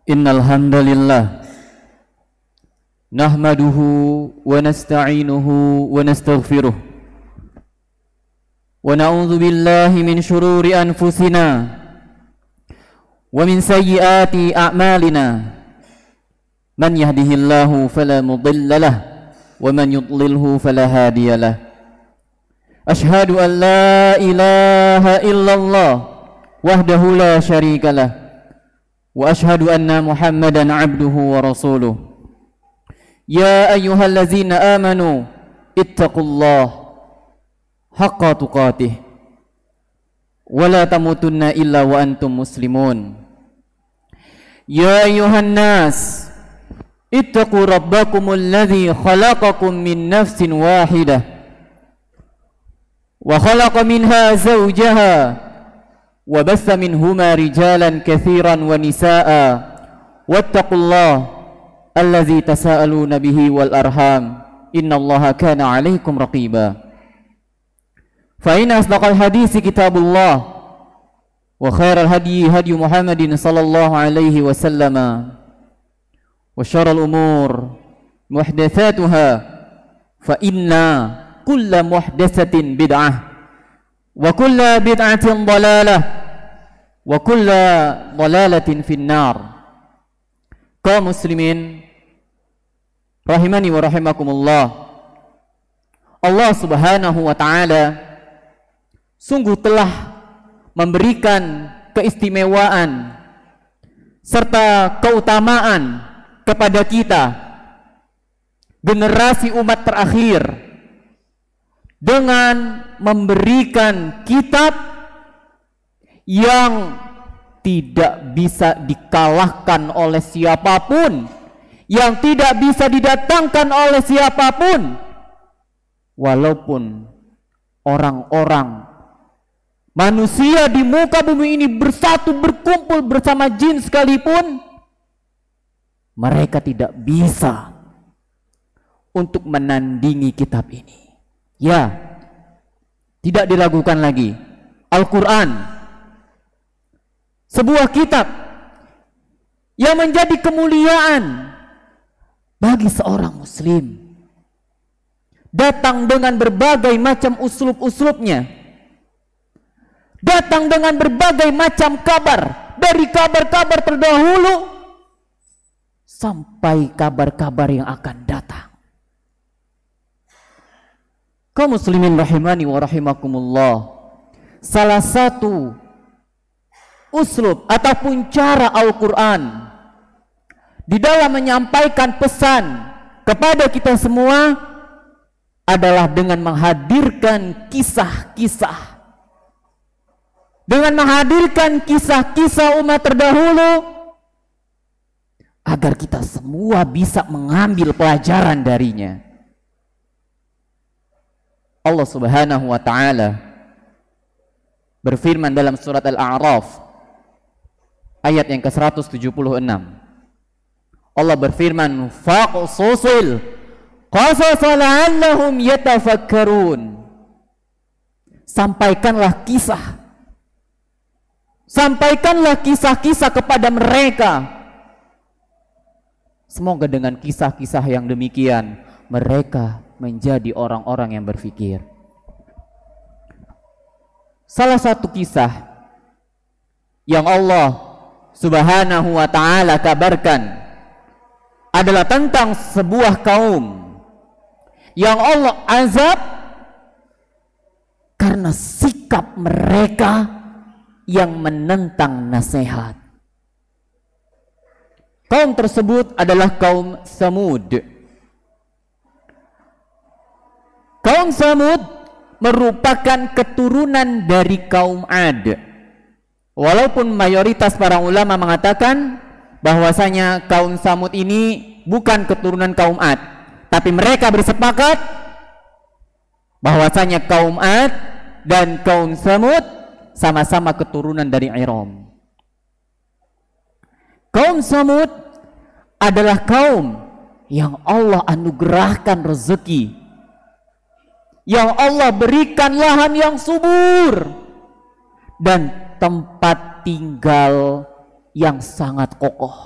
Innal hamdalillah nahmaduhu wa nasta'inuhu wa nastaghfiruh wa na'udzu billahi min shururi anfusina wa min sayyiati a'malina man yahdihillahu fala mudilla lahu wa man yudlilhu fala hadiya lahu. Ashhadu an la ilaha illallah wahdahu la syarika lah wa ashhadu anna Muhammadan abduhu wa rasuluh. Ya ayyuhallazina amanu ittaqullaha haqqa tuqatih wa la tamutunna illa wa antum muslimun. Ya ayyuhan nas ittaqu rabbakumul ladzi khalaqakum min nafsin wahidah wa khalaqa minha zawjaha wa bassa minhuma rijalan katsiran wa nisaa wattaqullaha allazi tasaaluna bihi wal arham innallaha kana 'alaikum raqiba. Fa inna asdaqal hadisi kitabullah wa khairal hadyi hadyu Muhammadin sallallahu alaihi wasallam wa syarrul umur muhdatsatuha fa inna kulla muhdatsatin bid'ah wa kulla bid'atin dhalalah wa kulla dhalalatin finnar. Kaum muslimin rahimani wa rahimakumullah, Allah subhanahu wa ta'ala sungguh telah memberikan keistimewaan serta keutamaan kepada kita, generasi umat terakhir, dengan memberikan kitab yang tidak bisa dikalahkan oleh siapapun, yang tidak bisa didatangkan oleh siapapun, walaupun orang-orang manusia di muka bumi ini bersatu berkumpul bersama jin sekalipun, mereka tidak bisa untuk menandingi kitab ini. Ya, tidak diragukan lagi, Al-Quran, sebuah kitab yang menjadi kemuliaan bagi seorang muslim, datang dengan berbagai macam uslub-uslubnya, datang dengan berbagai macam kabar, dari kabar-kabar terdahulu sampai kabar-kabar yang akan datang. Kaum muslimin rahimani wa rahimakumullah, salah satu uslub ataupun cara Al-Quran di dalam menyampaikan pesan kepada kita semua adalah dengan menghadirkan kisah-kisah, dengan menghadirkan kisah-kisah umat terdahulu, agar kita semua bisa mengambil pelajaran darinya. Allah subhanahu wa ta'ala berfirman dalam surat Al-A'raf ayat yang ke-176. Allah berfirman, faqsusil qasasa la'allahum yatafakkarun. Sampaikanlah kisah-kisah kepada mereka. Semoga dengan kisah-kisah yang demikian mereka menjadi orang-orang yang berfikir. Salah satu kisah yang Allah subhanahu wa ta'ala kabarkan adalah tentang sebuah kaum yang Allah azab karena sikap mereka yang menentang nasihat. Kaum tersebut adalah kaum Samud. Kaum Samud merupakan keturunan dari kaum Ad. Walaupun mayoritas para ulama mengatakan bahwasanya kaum Samud ini bukan keturunan kaum Ad, tapi mereka bersepakat bahwasanya kaum Ad dan kaum Samud sama-sama keturunan dari Iram. Kaum Samud adalah kaum yang Allah anugerahkan rezeki, yang Allah berikan lahan yang subur dan tempat tinggal yang sangat kokoh.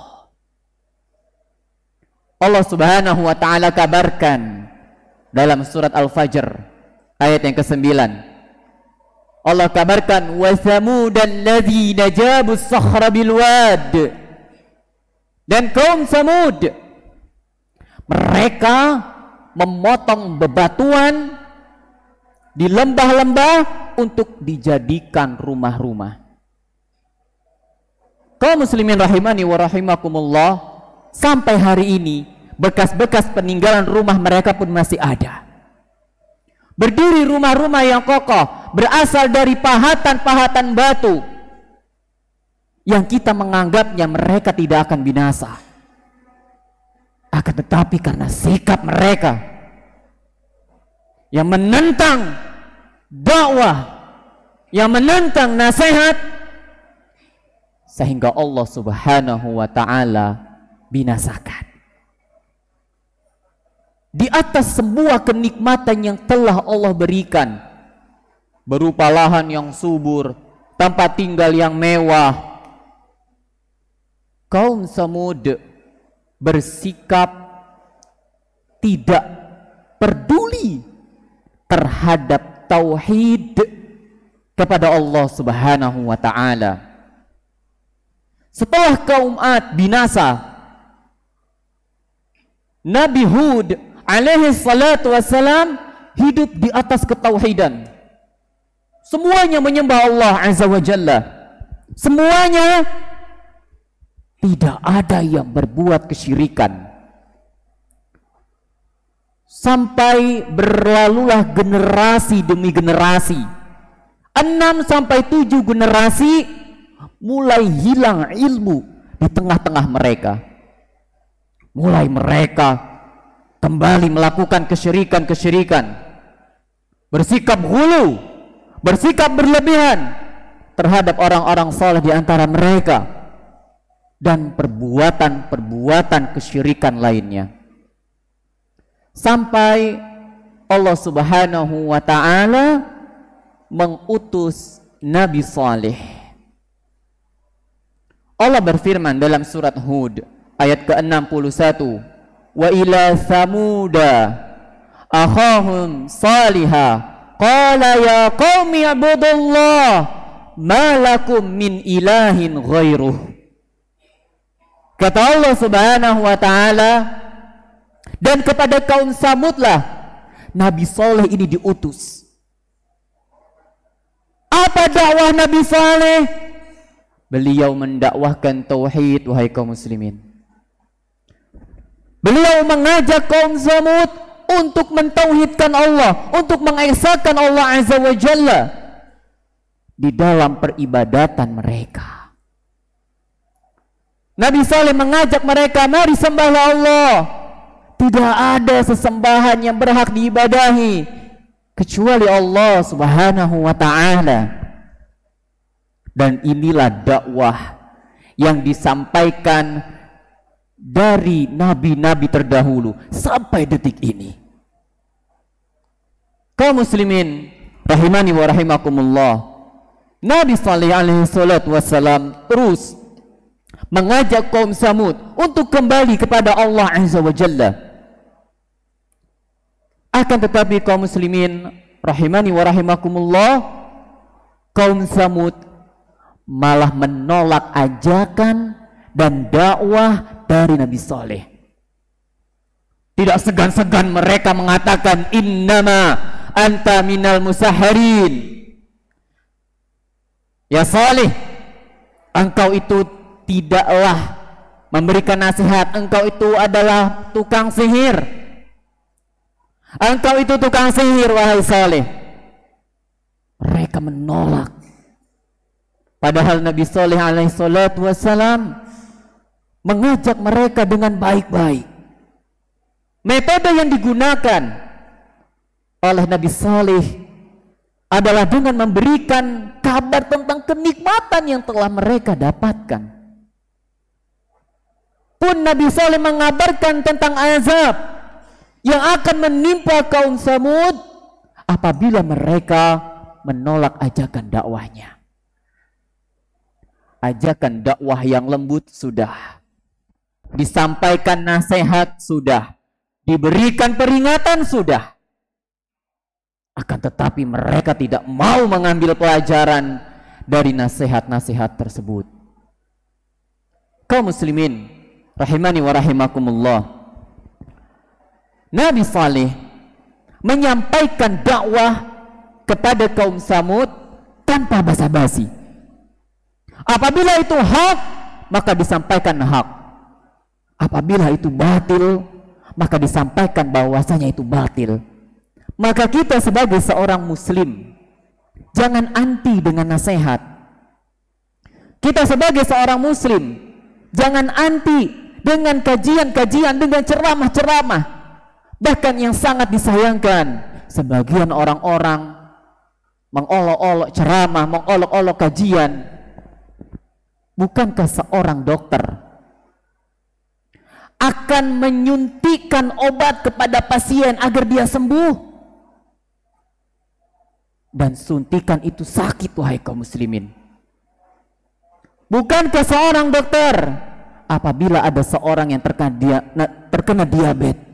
Allah Subhanahu wa taala kabarkan dalam surat Al-Fajr ayat yang ke-9. Allah kabarkan wa thamudal ladzina jabu as-sakhra bil wad. Dan kaum Samud, mereka memotong bebatuan di lembah-lembah untuk dijadikan rumah-rumah. Kaum muslimin rahimani wa rahimakumullah, sampai hari ini bekas-bekas peninggalan rumah mereka pun masih ada. Berdiri rumah-rumah yang kokoh, berasal dari pahatan-pahatan batu, yang kita menganggapnya mereka tidak akan binasa. Akan tetapi karena sikap mereka yang menentang dakwah, yang menentang nasihat, sehingga Allah Subhanahu wa taala binasakan. Di atas sebuah kenikmatan yang telah Allah berikan, berupa lahan yang subur, tempat tinggal yang mewah, kaum Samud bersikap tidak peduli terhadap tauhid kepada Allah Subhanahu wa taala. Setelah kaum Ad binasa, Nabi Hud alaihi salatu wassalam hidup di atas ketauhidan. Semuanya menyembah Allah Azza wa Jalla. Semuanya, tidak ada yang berbuat kesyirikan. Sampai berlalulah generasi demi generasi, 6 sampai 7 generasi, mulai hilang ilmu di tengah-tengah mereka. Mulai mereka kembali melakukan kesyirikan-kesyirikan, bersikap hulu, bersikap berlebihan terhadap orang-orang saleh di antara mereka, dan perbuatan-perbuatan kesyirikan lainnya. Sampai Allah Subhanahu wa taala mengutus Nabi Saleh. Allah berfirman dalam surat Hud ayat ke-61, wa ila samuda akhahum salihah qala ya qaumi ibudullah ma lakum min ilahin ghairuh. Kata Allah Subhanahu wa taala, dan kepada kaum Samudlah Nabi Saleh ini diutus. Apa dakwah Nabi Saleh? Beliau mendakwahkan tauhid, wahai kaum muslimin. Beliau mengajak kaum Samud untuk mentauhidkan Allah, untuk mengesahkan Allah Azza wa Jalla di dalam peribadatan mereka. Nabi Saleh mengajak mereka, mari sembahlah Allah. Tidak ada sesembahan yang berhak diibadahi kecuali Allah Subhanahu wa taala. Dan inilah dakwah yang disampaikan dari nabi-nabi terdahulu sampai detik ini. Kaum muslimin rahimani wa rahimakumullah, Nabi Saleh alaihi salatu wassalam terus mengajak kaum Samud untuk kembali kepada Allah Azza wa Jalla. Akan tetapi kaum muslimin rahimani wa rahimakumullah, kaum Samud malah menolak ajakan dan dakwah dari Nabi Saleh. Tidak segan-segan mereka mengatakan, innama anta minal musahharin. Ya Saleh, engkau itu tidaklah memberikan nasihat, engkau itu adalah tukang sihir. Engkau itu tukang sihir, wahai Saleh. Mereka menolak. Padahal Nabi Saleh alaihi salatu wassalam mengajak mereka dengan baik-baik. Metode yang digunakan oleh Nabi Saleh adalah dengan memberikan kabar tentang kenikmatan yang telah mereka dapatkan. Pun Nabi Saleh mengabarkan tentang azab yang akan menimpa kaum Samud apabila mereka menolak ajakan dakwahnya. Ajakan dakwah yang lembut sudah, disampaikan nasihat sudah, diberikan peringatan sudah. Akan tetapi mereka tidak mau mengambil pelajaran dari nasihat-nasihat tersebut. Kaum muslimin rahimani wa rahimakumullah, Nabi Saleh menyampaikan dakwah kepada kaum Samud tanpa basa-basi. Apabila itu hak, maka disampaikan hak. Apabila itu batil, maka disampaikan bahwasanya itu batil. Maka kita sebagai seorang muslim jangan anti dengan nasihat. Kita sebagai seorang muslim jangan anti dengan kajian-kajian, dengan ceramah-ceramah. Bahkan yang sangat disayangkan, sebagian orang-orang mengolok-olok ceramah, mengolok-olok kajian. Bukankah seorang dokter akan menyuntikkan obat kepada pasien agar dia sembuh? Dan suntikan itu sakit, wahai kaum muslimin. Bukankah seorang dokter apabila ada seorang yang terkena diabetes,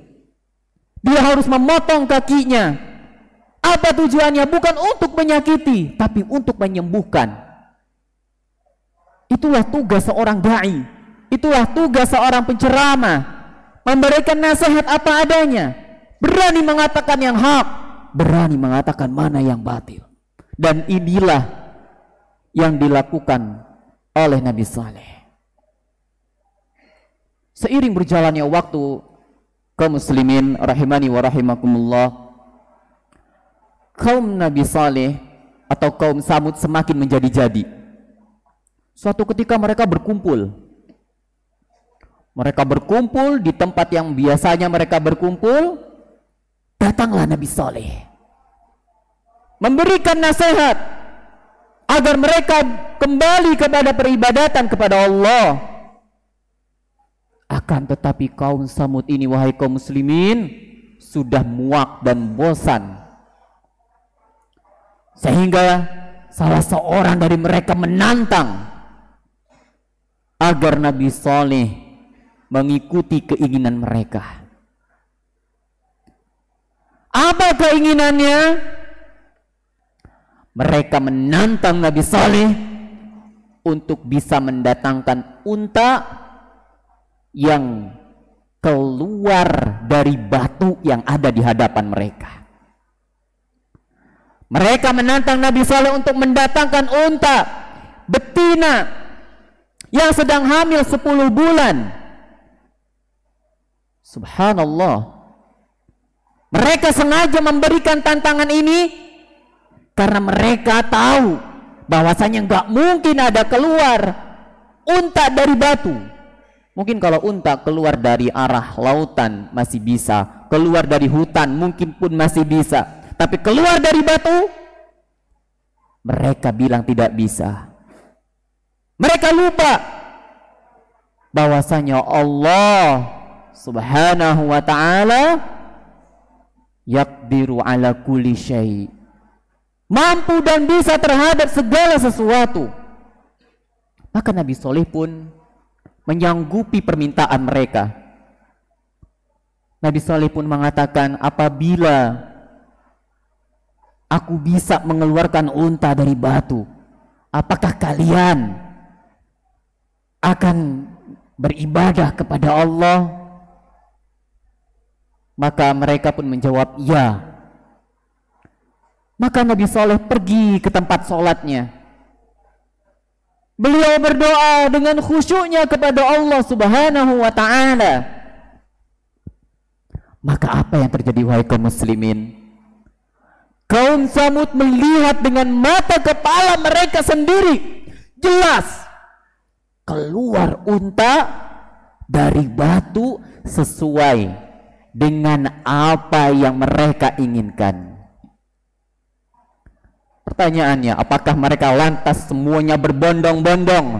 dia harus memotong kakinya? Apa tujuannya? Bukan untuk menyakiti, tapi untuk menyembuhkan. Itulah tugas seorang dai, itulah tugas seorang penceramah, memberikan nasihat apa adanya, berani mengatakan yang hak, berani mengatakan mana yang batil. Dan inilah yang dilakukan oleh Nabi Saleh. Seiring berjalannya waktu, kaum muslimin rahimani wa rahimakumullah, kaum Nabi Saleh atau kaum Samud semakin menjadi-jadi. Suatu ketika mereka berkumpul. Mereka berkumpul di tempat yang biasanya mereka berkumpul. Datanglah Nabi Saleh memberikan nasihat agar mereka kembali kepada peribadatan kepada Allah. Akan tetapi kaum Samud ini, wahai kaum muslimin, sudah muak dan bosan, sehingga salah seorang dari mereka menantang agar Nabi Saleh mengikuti keinginan mereka. Apa keinginannya? Mereka menantang Nabi Saleh untuk bisa mendatangkan unta yang keluar dari batu yang ada di hadapan mereka. Mereka menantang Nabi Saleh untuk mendatangkan unta betina yang sedang hamil 10 bulan. Subhanallah. Mereka sengaja memberikan tantangan ini karena mereka tahu bahwasanya nggak mungkin ada keluar unta dari batu. Mungkin kalau unta keluar dari arah lautan masih bisa, keluar dari hutan mungkin pun masih bisa, tapi keluar dari batu mereka bilang tidak bisa. Mereka lupa bahwasanya Allah Subhanahu wa ta'ala yaqdiru ala kulli syai', mampu dan bisa terhadap segala sesuatu. Maka Nabi Saleh pun menyanggupi permintaan mereka. Nabi Saleh pun mengatakan, apabila aku bisa mengeluarkan unta dari batu, apakah kalian akan beribadah kepada Allah? Maka mereka pun menjawab ya. Maka Nabi Saleh pergi ke tempat sholatnya. Beliau berdoa dengan khusyuknya kepada Allah Subhanahu wa ta'ala. Maka apa yang terjadi, wahai kaum muslimin? Kaum Samud melihat dengan mata kepala mereka sendiri, jelas keluar unta dari batu sesuai dengan apa yang mereka inginkan. Pertanyaannya, apakah mereka lantas semuanya berbondong-bondong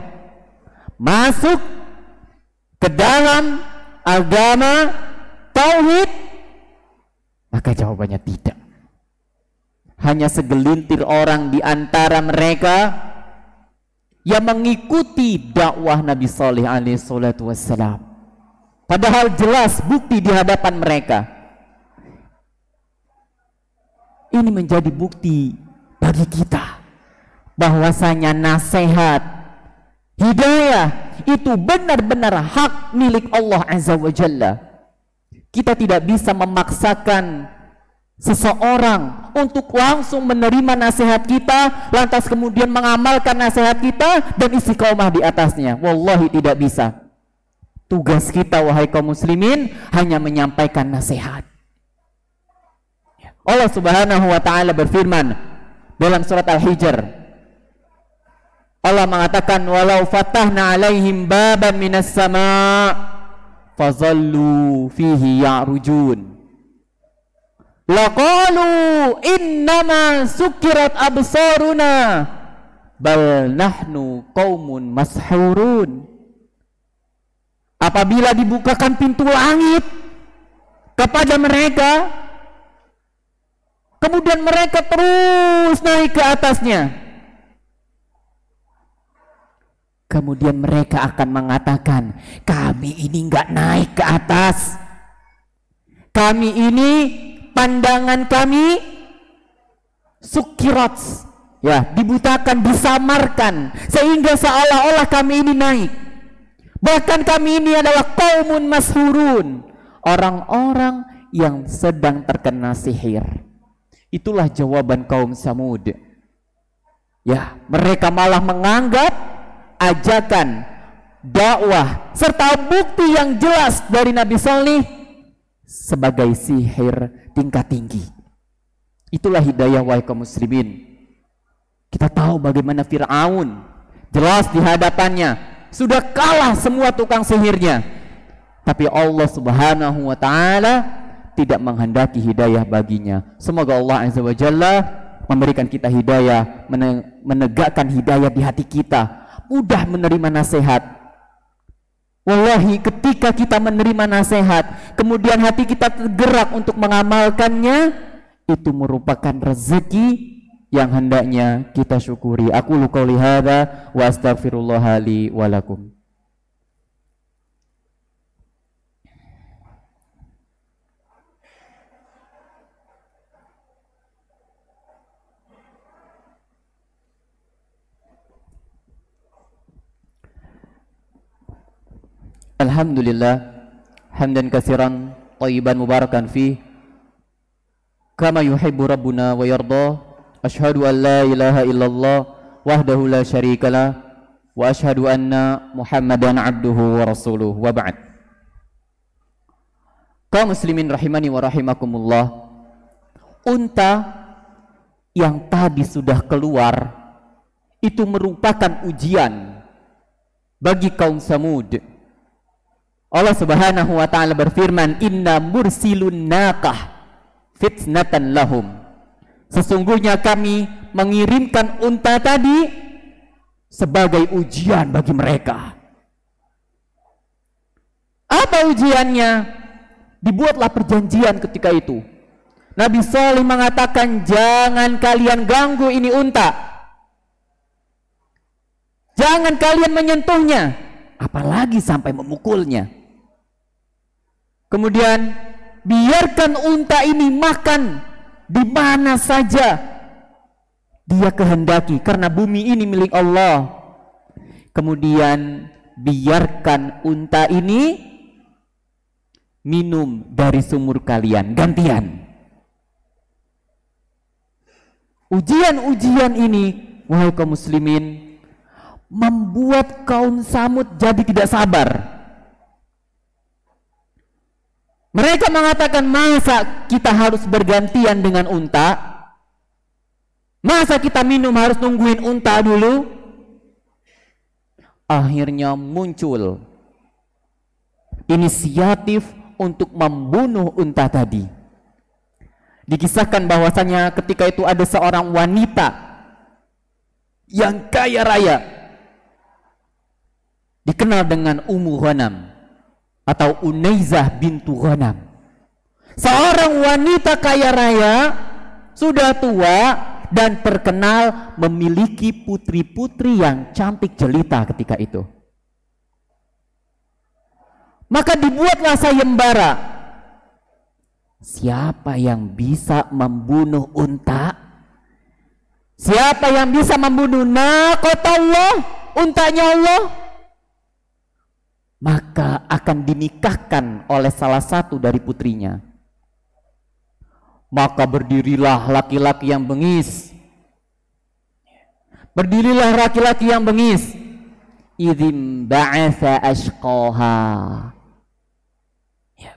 masuk ke dalam agama tauhid? Maka jawabannya tidak. Hanya segelintir orang di antara mereka yang mengikuti dakwah Nabi Saleh alaihi salatu wassalam. Padahal jelas bukti di hadapan mereka. Ini menjadi bukti bagi kita bahwasanya nasihat, hidayah itu benar-benar hak milik Allah Azza wa Jalla. Kita tidak bisa memaksakan seseorang untuk langsung menerima nasihat kita, lantas kemudian mengamalkan nasihat kita dan istiqomah di atasnya. Wallahi tidak bisa. Tugas kita wahai kaum muslimin hanya menyampaikan nasihat. Allah Subhanahu wa taala berfirman dalam surat Al-Hijr. Allah mengatakan walau fatahna alaihim baban minas sama' fazallu fihi ya'rujun. Laqalu innama sukirat absaruna bal nahnu qaumun mashurun. Apabila dibukakan pintu langit kepada mereka, kemudian mereka terus naik ke atasnya, kemudian mereka akan mengatakan, kami ini enggak naik ke atas, kami ini pandangan kami sukirat, ya, dibutakan, disamarkan, sehingga seolah-olah kami ini naik. Bahkan kami ini adalah qaumun mashurun, orang-orang yang sedang terkena sihir. Itulah jawaban kaum Samud. Ya, mereka malah menganggap ajakan, dakwah serta bukti yang jelas dari Nabi Salih sebagai sihir tingkat tinggi. Itulah hidayah wahai kaum muslimin. Kita tahu bagaimana Fir'aun, jelas di hadapannya sudah kalah semua tukang sihirnya, tapi Allah Subhanahu wa taala tidak menghendaki hidayah baginya. Semoga Allah Azza wa Jalla memberikan kita hidayah, menegakkan hidayah di hati kita, mudah menerima nasihat. Wallahi ketika kita menerima nasihat, kemudian hati kita tergerak untuk mengamalkannya, itu merupakan rezeki yang hendaknya kita syukuri. Aku qouli hadza wa astaghfirullah li wa lakum. Alhamdulillah hamdan katsiran thayyiban mubarakan fi kama yuhibbu rabbuna wa yarda. Asyhadu an la ilaha illallah wahdahu la syarikalah wa asyhadu anna Muhammadan abduhu wa rasuluh, wa ba'd. Kaum muslimin rahimani wa rahimakumullah, unta yang tadi sudah keluar itu merupakan ujian bagi kaum Samud. Allah Subhanahu wa taala berfirman, inna mursilun naqah fitnatan lahum. Sesungguhnya kami mengirimkan unta tadi sebagai ujian bagi mereka. Apa ujiannya? Dibuatlah perjanjian ketika itu. Nabi Salih mengatakan, jangan kalian ganggu ini unta, jangan kalian menyentuhnya, apalagi sampai memukulnya. Kemudian biarkan unta ini makan di mana saja dia kehendaki, karena bumi ini milik Allah. Kemudian biarkan unta ini minum dari sumur kalian gantian. Ujian-ujian ini wahai kaum muslimin membuat kaum Samud jadi tidak sabar. Mereka mengatakan, masa kita harus bergantian dengan unta? Masa kita minum harus nungguin unta dulu? Akhirnya muncul inisiatif untuk membunuh unta tadi. Dikisahkan bahwasanya ketika itu ada seorang wanita yang kaya raya, dikenal dengan Ummu Ghanam atau Unaizah bintu Ghanam. Seorang wanita kaya raya, sudah tua dan terkenal memiliki putri-putri yang cantik jelita ketika itu. Maka dibuatlah sayembara. Siapa yang bisa membunuh unta? Siapa yang bisa membunuh naqatallah, untanya Allah? Maka akan dinikahkan oleh salah satu dari putrinya. Maka berdirilah laki-laki yang bengis. Berdirilah laki-laki yang bengis. Idzim ba'atha ashqaha.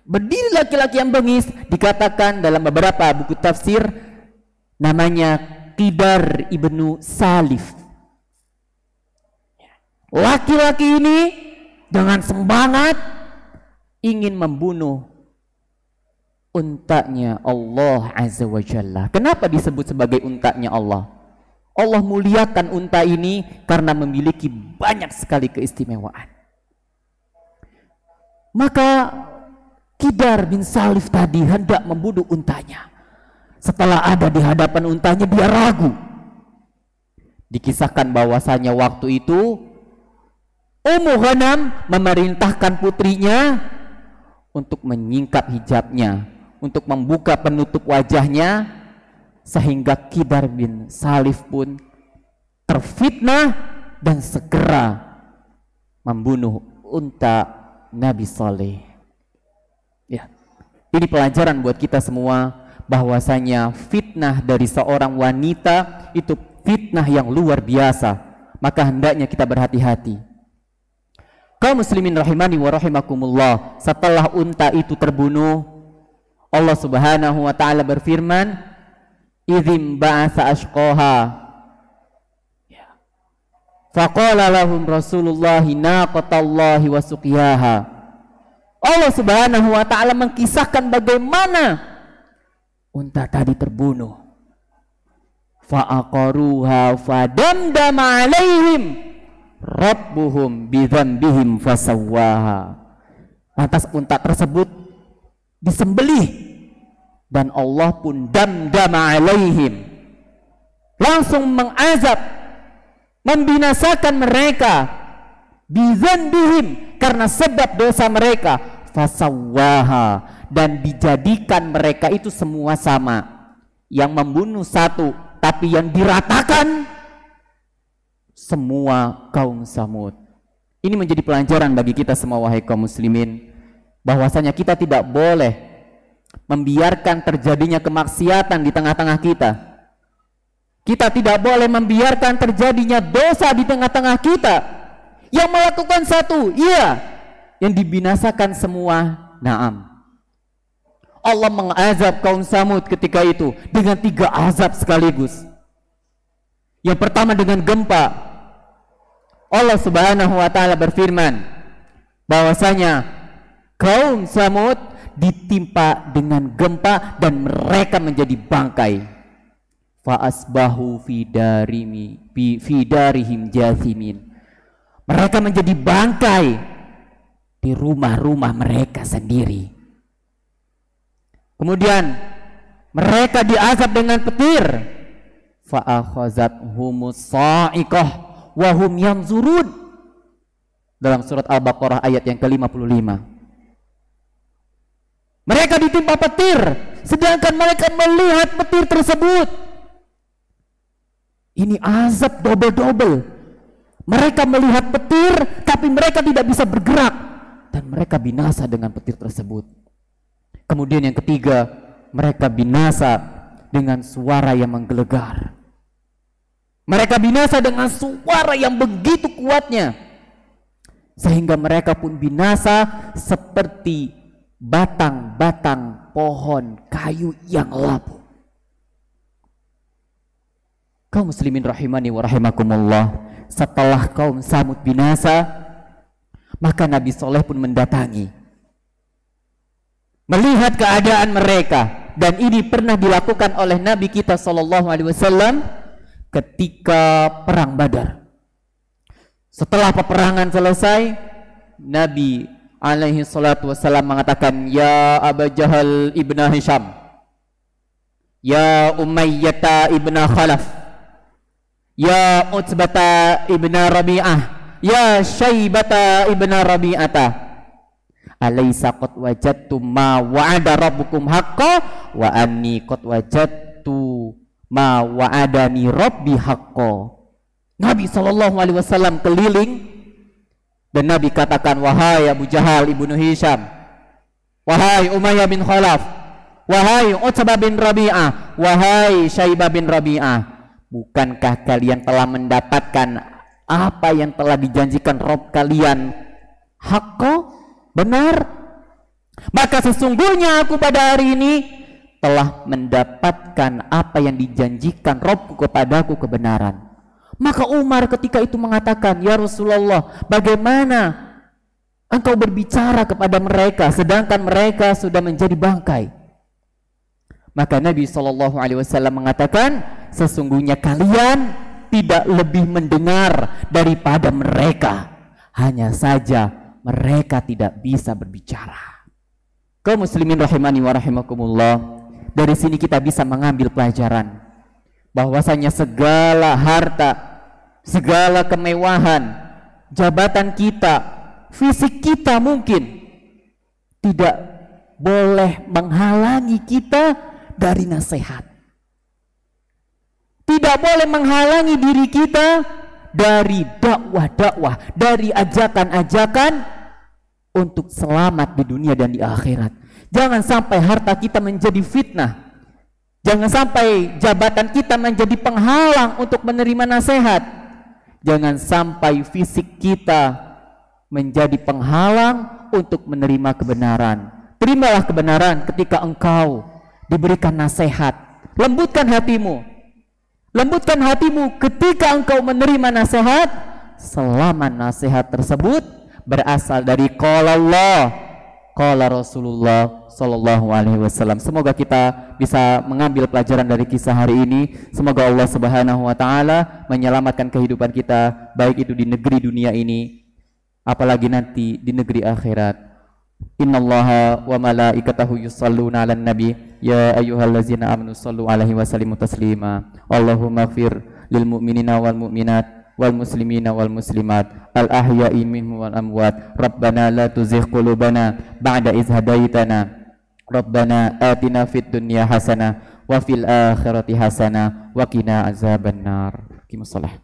Berdiri laki-laki yang bengis, dikatakan dalam beberapa buku tafsir namanya Qidar ibnu Salif. Laki-laki ini dengan semangat ingin membunuh untanya Allah Azza wa Jalla. Kenapa disebut sebagai untanya Allah? Allah muliakan unta ini karena memiliki banyak sekali keistimewaan. Maka Qidar bin Salif tadi hendak membunuh untanya. Setelah ada di hadapan untanya, dia ragu. Dikisahkan bahwasanya waktu itu Ummu Ghanam memerintahkan putrinya untuk menyingkap hijabnya, untuk membuka penutup wajahnya, sehingga Qidar bin Salif pun terfitnah dan segera membunuh unta Nabi Saleh. Ya, ini pelajaran buat kita semua bahwasanya fitnah dari seorang wanita itu fitnah yang luar biasa. Maka hendaknya kita berhati-hati. Kaum muslimin rahimani wa rahimakumullah, setelah unta itu terbunuh, Allah Subhanahu wa taala berfirman, "Idzim ba'atsa ashqaha." Ya. Faqala lahum Rasulullah naqatallahi wa suqiyaha. Allah Subhanahu wa taala mengkisahkan bagaimana unta tadi terbunuh. Fa'aqaruha fadamdama 'alaihim rabbuhum bidzambihim fasawwaha. Lantas unta tersebut disembelih dan Allah pun damdama 'alaihim, langsung mengazab, membinasakan mereka, bidzambihim, karena sebab dosa mereka, fasawwaha, dan dijadikan mereka itu semua sama. Yang membunuh satu, tapi yang diratakan semua kaum Samud. Ini menjadi pelajaran bagi kita semua, wahai kaum muslimin, bahwasanya kita tidak boleh membiarkan terjadinya kemaksiatan di tengah-tengah kita. Kita tidak boleh membiarkan terjadinya dosa di tengah-tengah kita. Yang melakukan satu, iya. Yang dibinasakan semua, naam. Allah mengazab kaum Samud ketika itu dengan 3 azab sekaligus. Yang pertama dengan gempa. Allah Subhanahu wa taala berfirman bahwasanya kaum Samud ditimpa dengan gempa dan mereka menjadi bangkai. Fa asbahu fi darihim jathimin. Mereka menjadi bangkai di rumah-rumah mereka sendiri. Kemudian mereka diazab dengan petir. Fa akhazathumus sa'iqah wa hum yanzurun. Dalam surat Al-Baqarah ayat yang ke-55. Mereka ditimpa petir sedangkan mereka melihat petir tersebut. Ini azab double-double. Mereka melihat petir tapi mereka tidak bisa bergerak dan mereka binasa dengan petir tersebut. Kemudian yang ketiga, mereka binasa dengan suara yang menggelegar. Mereka binasa dengan suara yang begitu kuatnya sehingga mereka pun binasa seperti batang-batang pohon kayu yang lapu. Kaum muslimin rahimani wa rahimakumullah, setelah kaum Samud binasa, maka Nabi Soleh pun mendatangi, melihat keadaan mereka. Dan ini pernah dilakukan oleh Nabi kita SAW ketika perang Badar. Setelah peperangan selesai, Nabi alaihi salatu wassalam mengatakan, "Ya Aba Jahal ibn Hisham, ya Umayyata ibn Khalaf, ya Utbata ibn Rabi'ah, ya Syaibata ibn Rabi'ata, Alaysa qad wajadtum ma wa'ada rabbukum haqqan wa anni qad wajadtu ma wa'adani rabbi haqqan. Nabi SAW keliling dan Nabi katakan, wahai Abu Jahal ibnu Hisham, wahai Umayyah bin Khalaf, wahai Utbah bin Rabi'ah, wahai Syaibah bin Rabi'ah, bukankah kalian telah mendapatkan apa yang telah dijanjikan Rabb kalian haqqo, benar? Maka sesungguhnya aku pada hari ini telah mendapatkan apa yang dijanjikan Rabbku kepadaku, kebenaran. Maka Umar ketika itu mengatakan, ya Rasulullah, bagaimana engkau berbicara kepada mereka sedangkan mereka sudah menjadi bangkai? Maka Nabi SAW mengatakan, sesungguhnya kalian tidak lebih mendengar daripada mereka, hanya saja mereka tidak bisa berbicara. Kaum muslimin rahimani wa rahimakumullah, dari sini kita bisa mengambil pelajaran bahwasanya segala harta, segala kemewahan, jabatan kita, fisik kita mungkin tidak boleh menghalangi kita dari nasihat. Tidak boleh menghalangi diri kita dari dakwah-dakwah, dari ajakan-ajakan untuk selamat di dunia dan di akhirat. Jangan sampai harta kita menjadi fitnah. Jangan sampai jabatan kita menjadi penghalang untuk menerima nasihat. Jangan sampai fisik kita menjadi penghalang untuk menerima kebenaran. Terimalah kebenaran ketika engkau diberikan nasihat. Lembutkan hatimu. Lembutkan hatimu ketika engkau menerima nasihat, selama nasihat tersebut berasal dari qala Allah, qala Rasulullah sallallahu alaihi wasallam. Semoga kita bisa mengambil pelajaran dari kisah hari ini. Semoga Allah Subhanahu wa taala menyelamatkan kehidupan kita, baik itu di negeri dunia ini apalagi nanti di negeri akhirat. Innallaha wa malaikatahu yusholluna 'alan nabi ya ayyuhallazina amanu shallu 'alaihi wa sallimu taslima. Allahumma ighfir lil mu'minina wal mu'minat wal muslimina wal muslimat al ahya'i minhum wal amwat. Rabbana la tuzigh qulubana ba'da idh hadaitana. Rabbana atina fid dunya hasanah wa fil akhirati hasanah wa qina azabannar. Qimus shalah.